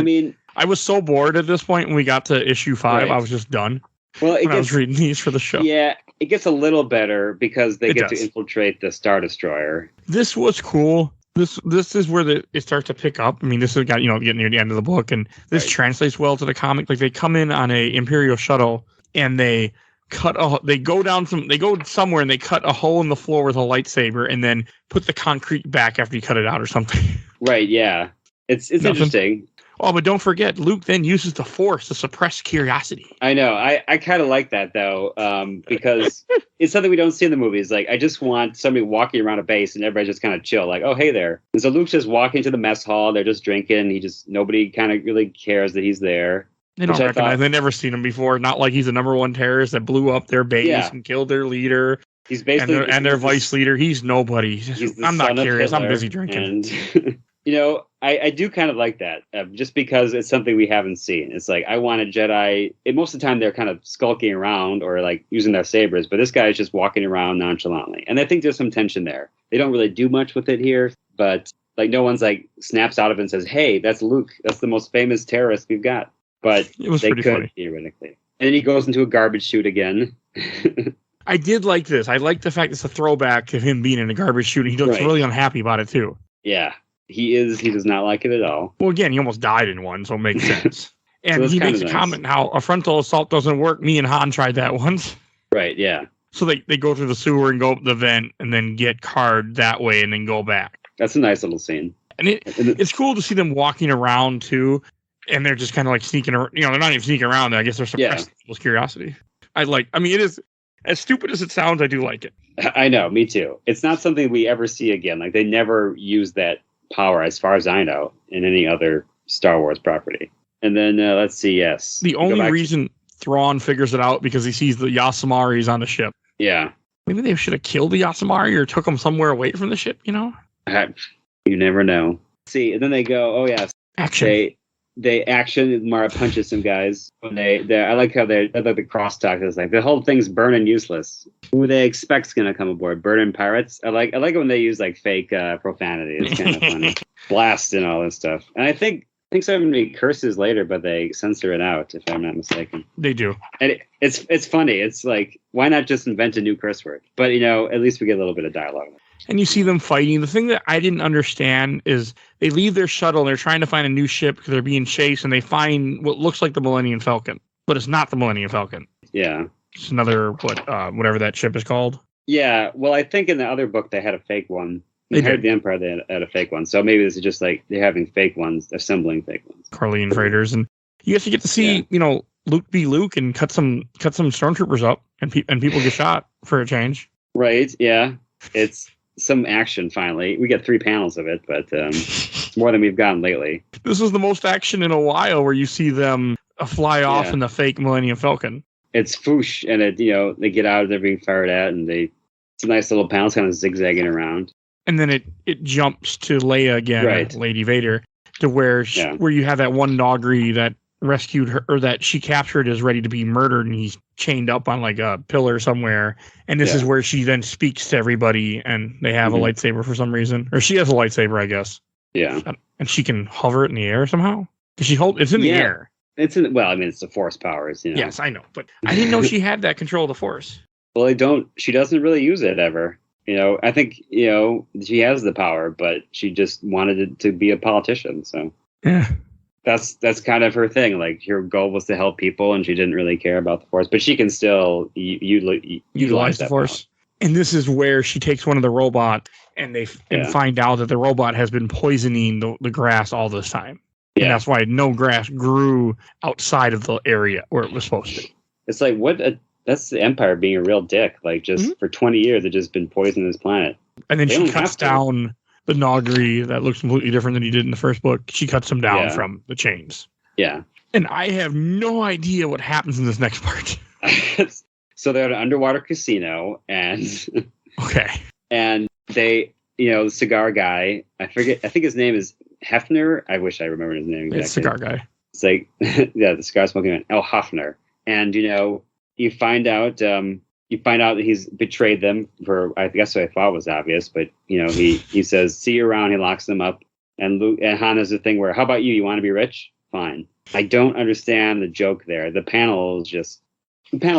I was so bored at this point when we got to issue 5. Right. I was just done. Well, I was reading these for the show. Yeah, it gets a little better because they get to infiltrate the Star Destroyer. This was cool. This is where it starts to pick up. I mean, this is getting near the end of the book, and this translates well to the comic. Like they come in on a Imperial shuttle, and they go somewhere and they cut a hole in the floor with a lightsaber, and then put the concrete back after you cut it out or something. Right? Yeah, it's interesting. Oh, but don't forget, Luke then uses the Force to suppress curiosity. I know. I kind of like that, though, because it's something we don't see in the movies. Like, I just want somebody walking around a base and everybody just kind of chill. Like, oh, hey there. And so Luke's just walking to the mess hall. They're just drinking. Nobody kind of really cares that he's there. They don't recognize. They've never seen him before. Not like he's a #1 terrorist that blew up their base and killed their leader. He's basically... And their vice leader. He's nobody. I'm not curious. I'm busy drinking. I do kind of like that, just because it's something we haven't seen. It's like, I want a Jedi. And most of the time, they're kind of skulking around or like using their sabers, but this guy is just walking around nonchalantly. And I think there's some tension there. They don't really do much with it here, but like no one's like snaps out of it and says, "Hey, that's Luke. That's the most famous terrorist we've got." But they could funny. Theoretically. And then he goes into a garbage chute again. I did like this. I like the fact it's a throwback of him being in a garbage chute. And he looks really unhappy about it too. Yeah. He does not like it at all. Well, again, he almost died in one, so it makes sense. And he makes a comment how a frontal assault doesn't work. Me and Han tried that once. Right, yeah. So they go through the sewer and go up the vent and then get card that way and then go back. That's a nice little scene. And it's cool to see them walking around too. And they're just kind of like sneaking around. They're not even sneaking around. I guess they're suppressing people's curiosity. It is, as stupid as it sounds, I do like it. I know, me too. It's not something we ever see again. Like, they never use that power, as far as I know, in any other Star Wars property. And then let's see. Yes, the only reason Thrawn figures it out because he sees the Yasamaris on the ship. Yeah, maybe they should have killed the Yasamari or took them somewhere away from the ship. You never know. See, and then they go, oh yes, action. They action. Mara punches some guys. When I like how I like the crosstalk is like the whole thing's burning useless. Who they expect's gonna come aboard? Burning pirates. I like it when they use like fake profanity. It's kind of funny. Blast and all this stuff. And I think somebody curses later, but they censor it out if I'm not mistaken. They do. And it's funny. It's like, why not just invent a new curse word? But at least we get a little bit of dialogue. And you see them fighting. The thing that I didn't understand is they leave their shuttle and they're trying to find a new ship because they're being chased, and they find what looks like the Millennium Falcon, but it's not the Millennium Falcon. Yeah. It's another, whatever that ship is called. Yeah. Well, I think in the other book they had a fake one. They heard the Empire, they had a fake one. So maybe this is just like they're having fake ones, assembling fake ones. Carlian freighters. And you actually get to see, Luke be Luke and cut some stormtroopers up and people get shot for a change. Right. Yeah. It's some action finally. We get 3 panels of it, but more than we've gotten lately. This is the most action in a while where you see them fly off in the fake Millennium Falcon. It's foosh, and they get out, they're being fired at, and it's a nice little panel, kind of zigzagging around. And then it jumps to Leia again, Lady Vader, to where you have that one Nogri that rescued her, or that she captured, is ready to be murdered, and he's chained up on like a pillar somewhere. And this is where she then speaks to everybody, and they have a lightsaber for some reason, or she has a lightsaber, I guess. Yeah, and she can hover it in the air somehow. It's in the air. It's the Force powers. Yes, I know, but I didn't know she had that control of the Force. Well, she doesn't really use it ever. I think, she has the power, but she just wanted to be a politician. So yeah, that's kind of her thing. Like, her goal was to help people, and she didn't really care about the Force, but she can still utilize the Force. Power. And this is where she takes one of the robots, and and find out that the robot has been poisoning the grass all this time. Yeah. And that's why no grass grew outside of the area where it was supposed to. It's like, that's the Empire being a real dick. Like, just for 20 years, they've just been poisoning this planet. And then she cuts down the Nogri that looks completely different than he did in the first book. She cuts him down from the chains. Yeah. And I have no idea what happens in this next part. So they're at an underwater casino, and and they, the cigar guy, I think his name is Hefner. I wish I remembered his name exactly. It's cigar guy. It's like, the cigar smoking man. Oh, Hafner. And, you find out that he's betrayed them for, I guess what I thought was obvious, but, he says, see you around. He locks them up. And Luke and Han has a thing where, how about you? You want to be rich? Fine. I don't understand the joke there. The panel's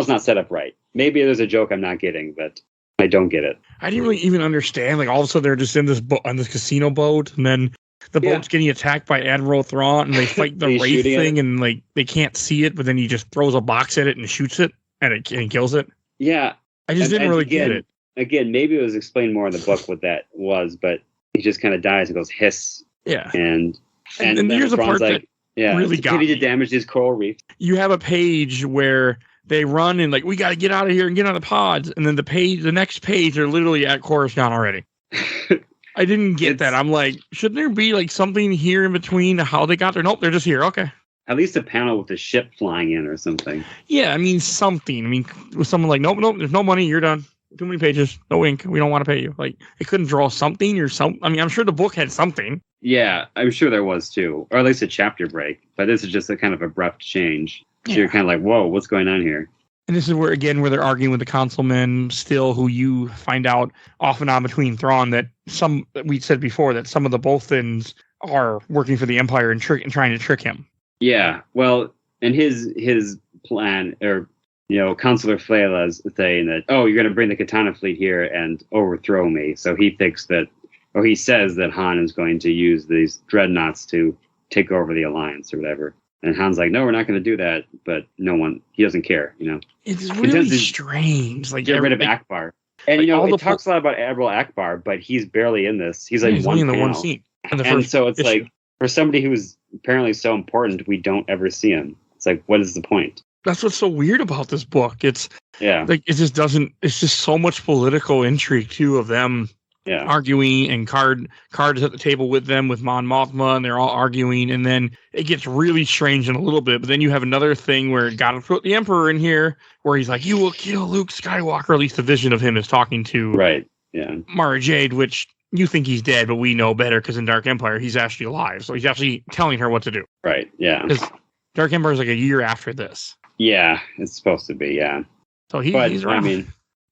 not set up right. Maybe there's a joke I'm not getting, but I don't get it. I didn't really even understand. Like, all of a sudden they're just in this on this casino boat, and then the boat's getting attacked by Admiral Thrawn, and they fight the Wraith thing, and like they can't see it, but then he just throws a box at it and shoots it, and it kills it. Yeah. I just didn't really get it. Again, maybe it was explained more in the book what that was, but he just kind of dies and goes hiss. Yeah. And here's the part that really got me. To damage his coral reef. You have a page where they run and like, we got to get out of here and get on the pods. And then the next page, they're literally at Coruscant already. I didn't get that. I'm like, shouldn't there be like something here in between how they got there? Nope, they're just here. Okay. At least a panel with the ship flying in or something. Yeah, something. With someone like, nope, there's no money. You're done. too many pages, no ink. We don't want to pay you. Like, it couldn't draw something or some. I mean, I'm sure the book had something. Yeah, I'm sure there was too, or at least a chapter break. But this is just a kind of abrupt change. So you're kind of like, whoa, what's going on here? And this is where they're arguing with the councilmen still, who you find out off and on between Thrawn that we said before that some of the Bothans are working for the Empire and trying to trick him. Yeah, well, and his plan, or Councilor Flayla's saying that, oh, you're going to bring the Katana fleet here and overthrow me. So he he says that Han is going to use these dreadnoughts to take over the Alliance or whatever. And Han's like, no, we're not going to do that. But he doesn't care, It's really strange. Like, get rid of Akbar. And, it talks a lot about Admiral Akbar, but he's barely in this. He's like only in the one scene. And so it's like, for somebody who's apparently so important, we don't ever see him. It's like, what is the point? That's what's so weird about this book. It's it's just so much political intrigue too of them arguing, and Card is at the table with them with Mon Mothma, and they're all arguing, and then it gets really strange in a little bit. But then you have another thing where gotta put the Emperor in here, where he's like, "You will kill Luke Skywalker." At least the vision of him is talking to Mara Jade, which you think he's dead, but we know better because in Dark Empire he's actually alive. So he's actually telling her what to do. Right. Yeah. Because Dark Empire is like a year after this. Yeah, it's supposed to be. Yeah. So he's around. I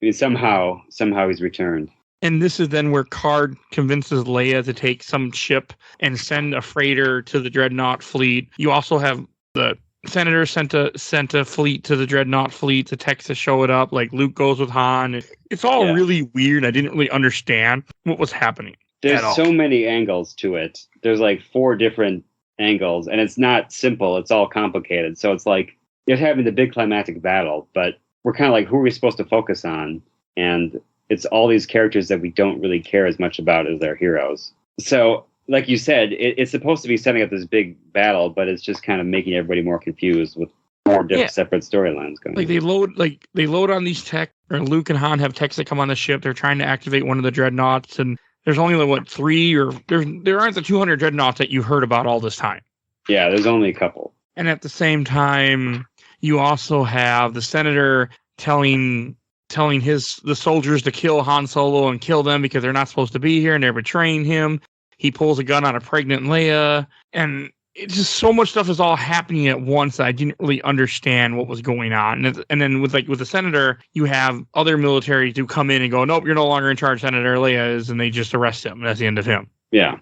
mean, somehow he's returned. And this is then where Card convinces Leia to take some ship and send a freighter to the Dreadnought fleet. You also have the Senator sent a fleet to the Dreadnought fleet to text to show it up. Like, Luke goes with Han. It's all really weird. I didn't really understand what was happening. There's so many angles to it. There's like 4 different angles, and it's not simple. It's all complicated. So it's like you're having the big climactic battle, but we're kind of like, who are we supposed to focus on? And it's all these characters that we don't really care as much about as their heroes. So, like you said, it's supposed to be setting up this big battle, but it's just kind of making everybody more confused with 4 different separate storylines going. They load on these tech, or Luke and Han have techs that come on the ship. They're trying to activate one of the dreadnoughts, and there's only like 3 or there aren't the 200 dreadnoughts that you heard about all this time. Yeah, there's only a couple. And at the same time, you also have the Senator telling the soldiers to kill Han Solo and kill them because they're not supposed to be here and they're betraying him. He pulls a gun on a pregnant Leia, and it's just so much stuff is all happening at once that I didn't really understand what was going on. And then with the Senator, you have other militaries who come in and go, nope, you're no longer in charge, Senator. Leia is, and they just arrest him. And that's the end of him. Yeah.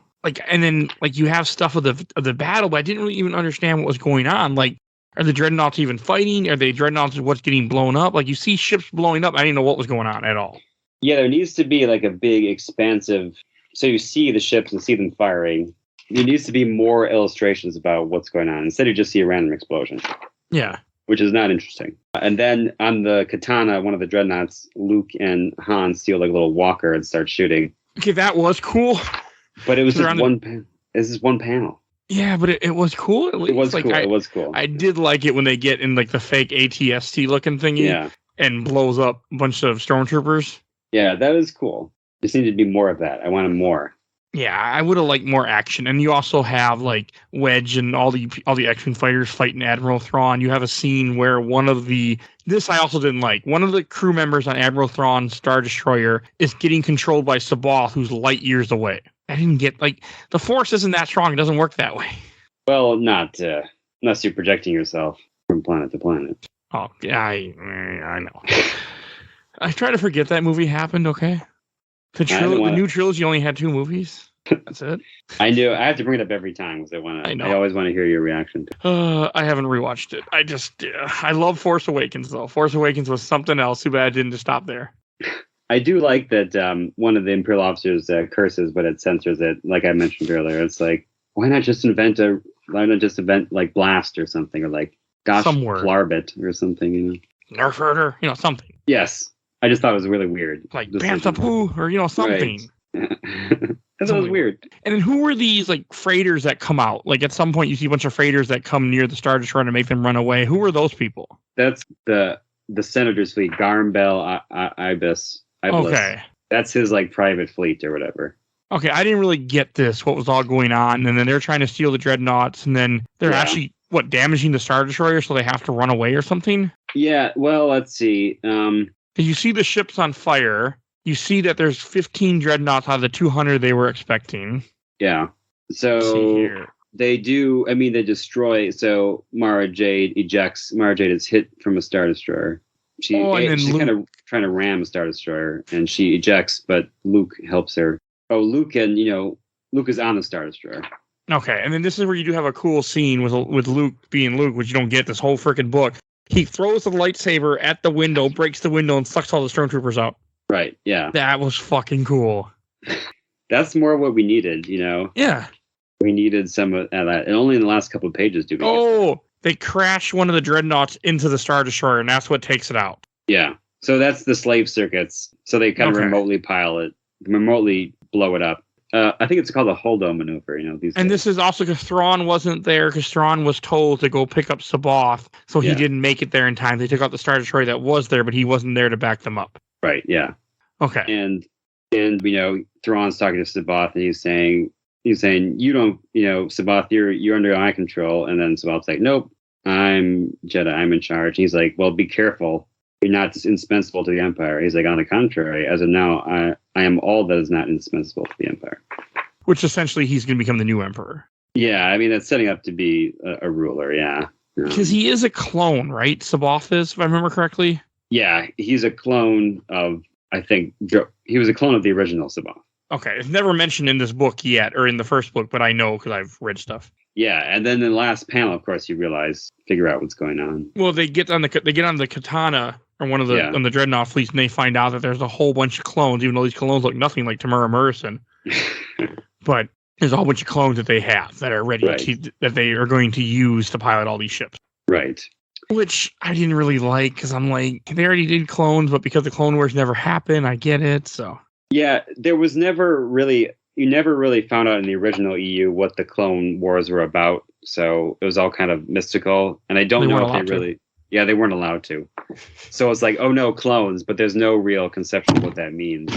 And then you have stuff of the battle, but I didn't really even understand what was going on. Like, are the dreadnoughts even fighting? Are they dreadnoughts what's getting blown up? Like, you see ships blowing up. I didn't know what was going on at all. Yeah, there needs to be like a big expansive. So you see the ships and see them firing. There needs to be more illustrations about what's going on. Instead, you just see a random explosion. Yeah. Which is not interesting. And then on the Katana, one of the dreadnoughts, Luke and Han steal like a little walker and start shooting. Okay, that was cool. But it was just one panel. Yeah, but it was cool. At least. It was cool. It was cool. I did like it when they get in like the fake ATST looking thingy and blows up a bunch of stormtroopers. Yeah, that was cool. There seemed to be more of that. I wanted more. Yeah, I would have liked more action. And you also have like Wedge and all the X-Wing fighters fighting Admiral Thrawn. You have a scene where this I also didn't like. One of the crew members on Admiral Thrawn's Star Destroyer is getting controlled by Sabath, who's light years away. I didn't get, the Force isn't that strong. It doesn't work that way. Well, not unless you're projecting yourself from planet to planet. Oh, yeah, I know. I try to forget that movie happened, okay? The new trilogy only had 2 movies. That's it. I knew. I have to bring it up every time because I always want to hear your reaction to it. I haven't rewatched it. I love Force Awakens, though. Force Awakens was something else. Too bad I didn't just stop there. I do like that one of the Imperial officers curses, but it censors it. Like I mentioned earlier, it's like, why not just invent like blast or something, or like gosh flarbit or something, Nerf herder, something. Yes, I just thought it was really weird. Like Bantha Poo or something. Right. That was weird. And then who were these like freighters that come out? Like at some point you see a bunch of freighters that come near the Star Destroyer to make them run away. Who were those people? That's the Senator's fleet, Garmbel Ibis. Okay. That's his like private fleet or whatever. Okay, I didn't really get what was all going on. And then they're trying to steal the dreadnoughts, and then they're actually damaging the Star Destroyer, so they have to run away or something? Yeah, well, let's see. You see the ships on fire. You see that there's 15 dreadnoughts out of the 200 they were expecting. Yeah. Let's see So here. they they destroy. So Mara Jade ejects. Mara Jade is hit from a Star Destroyer. She's kind of trying to ram a Star Destroyer, and she ejects, but Luke helps her. Oh, Luke Luke is on the Star Destroyer. Okay, and then this is where you do have a cool scene with Luke being Luke, which you don't get this whole freaking book. He throws the lightsaber at the window, breaks the window, and sucks all the stormtroopers out. Right, yeah. That was fucking cool. That's more what we needed, Yeah. We needed some of that. And only in the last couple of pages do we get that. They crash one of the dreadnoughts into the Star Destroyer, and that's what takes it out. Yeah. So that's the slave circuits. So they kind of remotely remotely blow it up. I think it's called a Holdo maneuver, This is also because Thrawn wasn't there, because Thrawn was told to go pick up Sabaoth, so he didn't make it there in time. They took out the Star Destroyer that was there, but he wasn't there to back them up. Right, yeah. Okay. And Thrawn's talking to Sabaoth, and he's saying, you don't, Sabaoth, you're under my control. And then Sabaoth's like, nope, I'm Jedi, I'm in charge. And he's like, well, be careful. You're not indispensable to the Empire. He's like, on the contrary, as of now, I am all that is not indispensable to the Empire. Which essentially he's going to become the new Emperor. Yeah, I mean, that's setting up to be a ruler, yeah. Because he is a clone, right? Sabaoth is, if I remember correctly. Yeah, he's a clone of, I think, he was a clone of the original Sabaoth. Okay, it's never mentioned in this book yet, or in the first book, but I know because I've read stuff. Yeah, and then in the last panel, of course, you figure out what's going on. Well, they get on the Katana, or one of the on the Dreadnought fleets, and they find out that there's a whole bunch of clones, even though these clones look nothing like Tamara Morrison. But there's a whole bunch of clones that they have that are ready that they are going to use to pilot all these ships. Right. Which I didn't really like, because I'm like, they already did clones, but because the Clone Wars never happened, I get it. So yeah, there was never really found out in the original EU what the Clone Wars were about. So it was all kind of mystical, and I don't know if they really. Yeah, they weren't allowed to. So it's like, oh no, clones, but there's no real conception of what that means.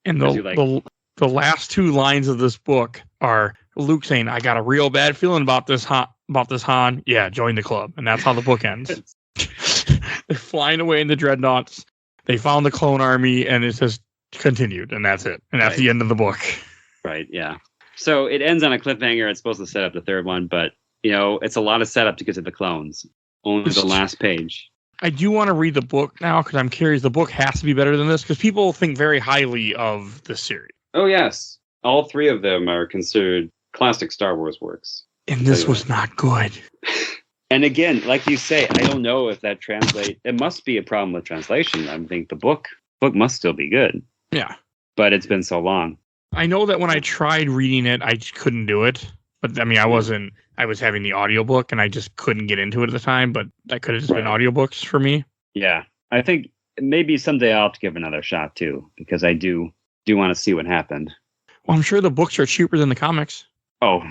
And the last two lines of this book are Luke saying, "I got a real bad feeling about this Han. Yeah, join the club." And that's how the book ends. They're flying away in the dreadnoughts. They found the clone army, and it says continued, and that's it. And that's the end of the book. Right, yeah. So it ends on a cliffhanger. It's supposed to set up the third one, but it's a lot of setup to get to the clones. Only the last page. I do want to read the book now because I'm curious. The book has to be better than this because people think very highly of this series. Oh, yes. All three of them are considered classic Star Wars works. And this was not good. And again, like you say, I don't know if that translates. It must be a problem with translation. I think the book must still be good. Yeah. But it's been so long. I know that when I tried reading it, I just couldn't do it. But I mean, I was having the audiobook and I just couldn't get into it at the time, but that could have just been audiobooks for me. Yeah. I think maybe someday I'll have to give another shot too, because I do want to see what happened. Well, I'm sure the books are cheaper than the comics. Oh,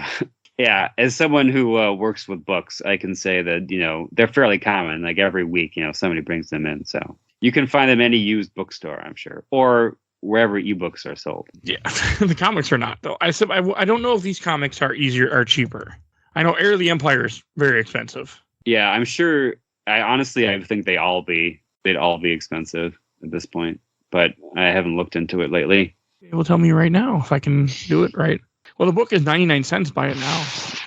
yeah. As someone who works with books, I can say that, they're fairly common. Like every week, somebody brings them in. So you can find them in any used bookstore, I'm sure, or wherever ebooks are sold. Yeah, the comics are not, though. I don't know if these comics are cheaper. I know Heir of the Empire is very expensive. Yeah, I'm sure. I think they'd all be expensive at this point, but I haven't looked into it lately. It will tell me right now if I can do it right. Well, the book is 99 cents. Buy it now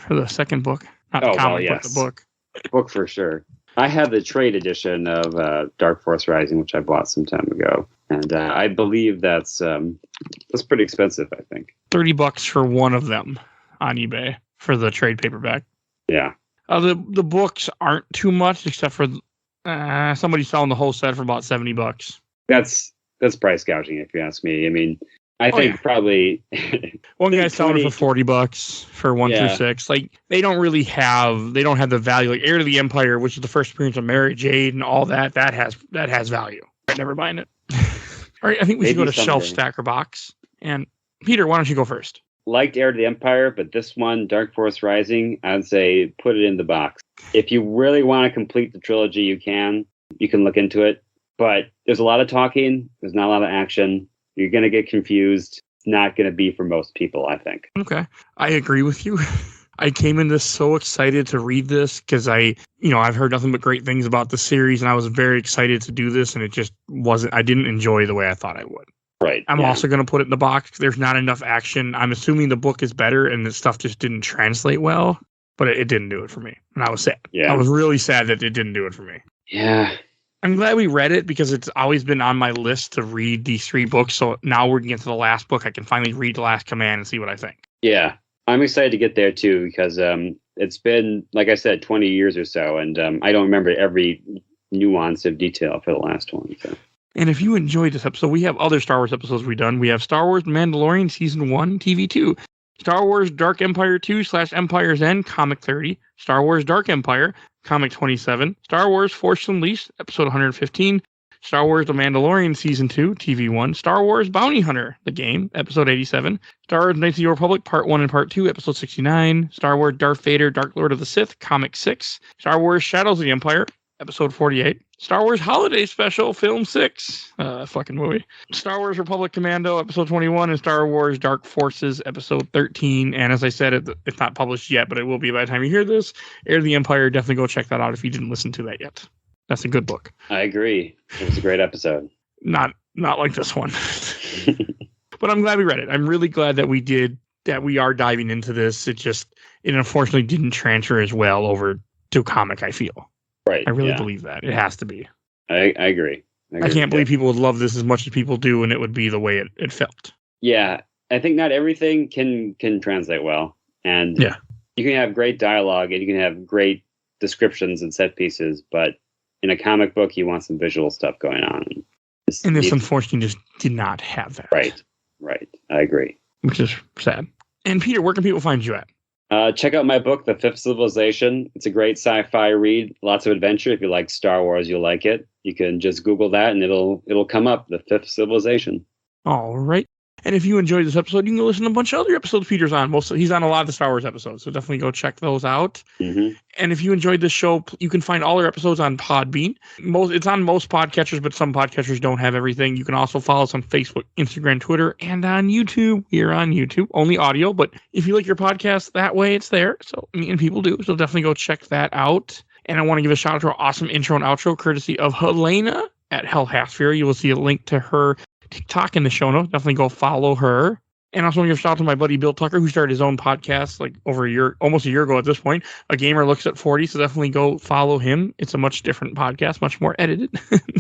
for the second book. Not the comic, but the book. Book for sure. I had the trade edition of Dark Force Rising, which I bought some time ago. And I believe that's pretty expensive, I think. $30 for one of them on eBay for the trade paperback. Yeah. The books aren't too much, except for somebody selling the whole set for about $70. That's price gouging, if you ask me. I mean, I think probably one guy's selling it for $40 for 1 through 6. Like they don't have the value. Like Heir to the Empire, which is the first appearance of Mary Jade and all that has value. I'm never buying it. All right, I think we should go to Shelf Stacker Box. And Peter, why don't you go first? Liked Heir to the Empire, but this one, Dark Force Rising, I'd say put it in the box. If you really want to complete the trilogy, you can look into it. But there's a lot of talking. There's not a lot of action. You're going to get confused. It's not going to be for most people, I think. Okay. I agree with you. I came in this so excited to read this because I've heard nothing but great things about the series, and I was very excited to do this, and it just wasn't. I didn't enjoy the way I thought I would. Right. I'm also going to put it in the box. There's not enough action. I'm assuming the book is better, and the stuff just didn't translate well, but it didn't do it for me, and I was sad. Yeah. I was really sad that it didn't do it for me. Yeah. I'm glad we read it because it's always been on my list to read these 3 books. So now we're getting to the last book. I can finally read The Last Command and see what I think. Yeah. I'm excited to get there too because it's been, like I said, 20 years or so, and I don't remember every nuance of detail for the last one. So. And if you enjoyed this episode, we have other Star Wars episodes we've done. We have Star Wars Mandalorian Season 1, TV 2. Star Wars Dark Empire 2/Empire's End, Comic 30. Star Wars Dark Empire, Comic 27. Star Wars Force Unleashed, Episode 115. Star Wars The Mandalorian Season 2, TV 1. Star Wars Bounty Hunter, the game, Episode 87. Star Wars Knights of the Old Republic, Part 1 and Part 2, Episode 69. Star Wars Darth Vader, Dark Lord of the Sith, Comic 6. Star Wars Shadows of the Empire, Episode 48. Star Wars Holiday Special, Film 6. Fucking movie. Star Wars Republic Commando, Episode 21. And Star Wars Dark Forces, Episode 13. And as I said, it's not published yet, but it will be by the time you hear this. Heir to the Empire, definitely go check that out if you didn't listen to that yet. That's a good book. I agree. It was a great episode. Not like this one. But I'm glad we read it. I'm really glad that we are diving into this. It unfortunately didn't transfer as well over to comic, I feel. Right. I really believe that. It has to be. I agree. I can't believe people would love this as much as people do, and it would be the way it felt. Yeah. I think not everything can translate well. And you can have great dialogue and you can have great descriptions and set pieces, but in a comic book, you want some visual stuff going on. And this, unfortunately, just did not have that. Right. I agree. Which is sad. And Peter, where can people find you at? Check out my book, The Fifth Civilization. It's a great sci-fi read. Lots of adventure. If you like Star Wars, you'll like it. You can just Google that and it'll come up, The Fifth Civilization. All right. And if you enjoyed this episode, you can go listen to a bunch of other episodes Peter's on. He's on a lot of the Star Wars episodes, so definitely go check those out. Mm-hmm. And if you enjoyed this show, you can find all our episodes on Podbean. It's on most podcatchers, but some podcatchers don't have everything. You can also follow us on Facebook, Instagram, Twitter, and on YouTube. We're on YouTube, only audio, but if you like your podcast that way, it's there. So, and people do, so definitely go check that out. And I want to give a shout out to our awesome intro and outro, courtesy of Helena at Hell Half-Fury. You will see a link to her TikTok in the show notes. Definitely go follow her. And I also want to give a shout out to my buddy Bill Tucker, who started his own podcast like almost a year ago at this point. A Gamer Looks at 40. So definitely go follow him. It's a much different podcast, much more edited.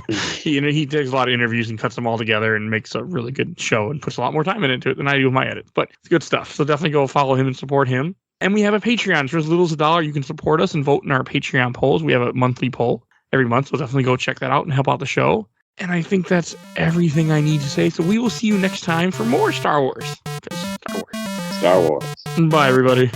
He takes a lot of interviews and cuts them all together and makes a really good show and puts a lot more time into it than I do with my edits. But it's good stuff. So definitely go follow him and support him. And we have a Patreon. For as little as $1, you can support us and vote in our Patreon polls. We have a monthly poll every month. So definitely go check that out and help out the show. And I think that's everything I need to say. So we will see you next time for more Star Wars. Star Wars. Bye, everybody.